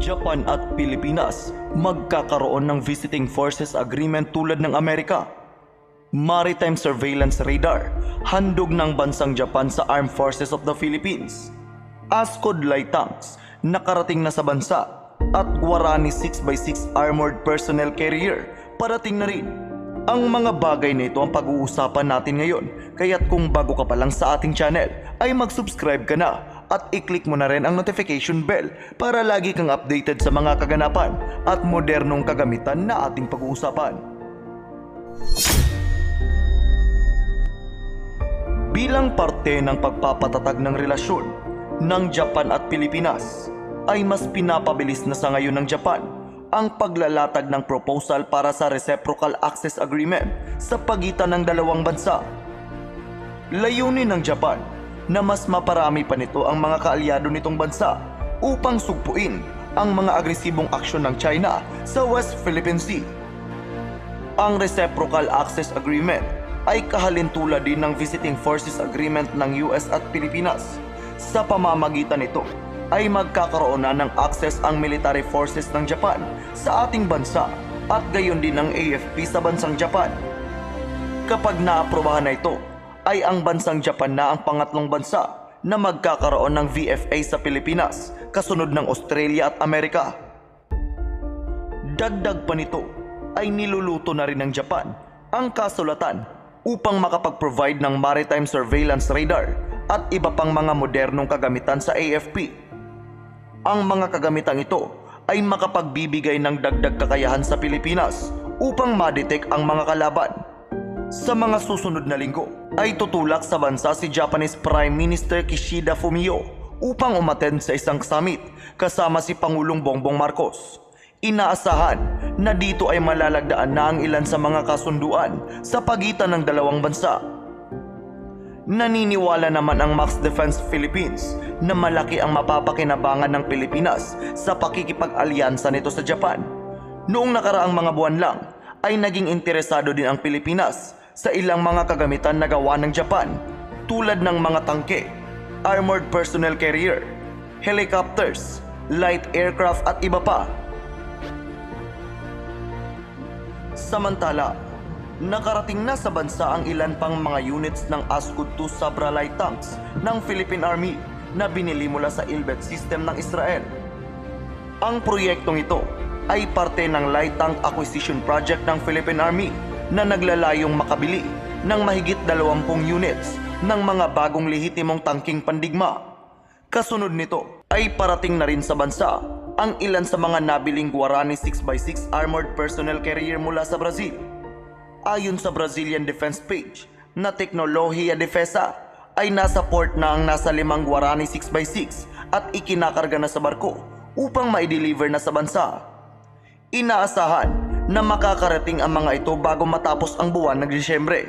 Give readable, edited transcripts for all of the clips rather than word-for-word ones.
Japan at Pilipinas magkakaroon ng visiting forces agreement tulad ng Amerika. Maritime surveillance radar, handog ng bansang Japan sa Armed Forces of the Philippines. ASCOD light tanks, nakarating na sa bansa. At Guarani 6x6 armored personnel carrier, parating na rin. Ang mga bagay na ito ang pag-uusapan natin ngayon, kaya't kung bago ka pa lang sa ating channel, ay mag-subscribe ka na at i-click mo na rin ang notification bell para lagi kang updated sa mga kaganapan at modernong kagamitan na ating pag-uusapan. Bilang parte ng pagpapatatag ng relasyon ng Japan at Pilipinas, ay mas pinapabilis na sa ngayon ng Japan ang paglalatag ng proposal para sa Reciprocal Access Agreement sa pagitan ng dalawang bansa. Layunin ng Japan na mas maparami pa nito ang mga kaalyado nitong bansa upang sugpuin ang mga agresibong aksyon ng China sa West Philippine Sea. Ang Reciprocal Access Agreement ay kahalintulad din ng Visiting Forces Agreement ng US at Pilipinas. Sa pamamagitan nito ay magkakaroon na ng access ang military forces ng Japan sa ating bansa at gayon din ang AFP sa bansang Japan. Kapag naaprobahan na ito, ay ang bansang Japan na ang pangatlong bansa na magkakaroon ng VFA sa Pilipinas, kasunod ng Australia at Amerika. Dagdag pa nito ay niluluto na rin ng Japan ang kasulatan upang makapag-provide ng maritime surveillance radar at iba pang mga modernong kagamitan sa AFP. Ang mga kagamitang ito ay makapagbibigay ng dagdag kakayahan sa Pilipinas upang ma-detect ang mga kalaban. Sa mga susunod na linggo ay tutulak sa bansa si Japanese Prime Minister Kishida Fumio upang umattend sa isang summit kasama si Pangulong Bongbong Marcos. Inaasahan na dito ay malalagdaan na ang ilan sa mga kasunduan sa pagitan ng dalawang bansa. Naniniwala naman ang Max Defense Philippines na malaki ang mapapakinabangan ng Pilipinas sa pakikipag-alyansa nito sa Japan. Noong nakaraang mga buwan lang ay naging interesado din ang Pilipinas sa ilang mga kagamitan na gawa ng Japan tulad ng mga tangke, armored personnel carrier, helicopters, light aircraft at iba pa. Samantala, nakarating na sa bansa ang ilan pang mga units ng ASCOD-2 Sabra light tanks ng Philippine Army na binili mula sa Elbit system ng Israel. Ang proyektong ito ay parte ng light tank acquisition project ng Philippine Army na naglalayong makabili ng mahigit 20 units ng mga bagong lehitimong tangking pandigma. Kasunod nito ay parating na rin sa bansa ang ilan sa mga nabiling Guarani 6x6 armored personnel carrier mula sa Brazil. Ayon sa Brazilian Defense page na Teknolohiya Defesa ay nasa port na ang nasa 5 Guarani 6x6 at ikinakarga na sa barko upang ma-deliver na sa bansa. Inaasahan na makakarating ang mga ito bago matapos ang buwan ng Disyembre.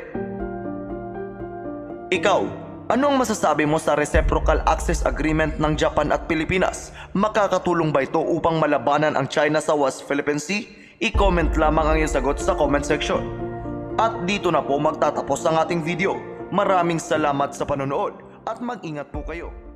Ikaw, ano ang masasabi mo sa Reciprocal Access Agreement ng Japan at Pilipinas? Makakatulong ba ito upang malabanan ang China sa West Philippine Sea? I-comment lamang ang iyong sagot sa comment section. At dito na po magtatapos ang ating video. Maraming salamat sa panonood at mag-ingat po kayo.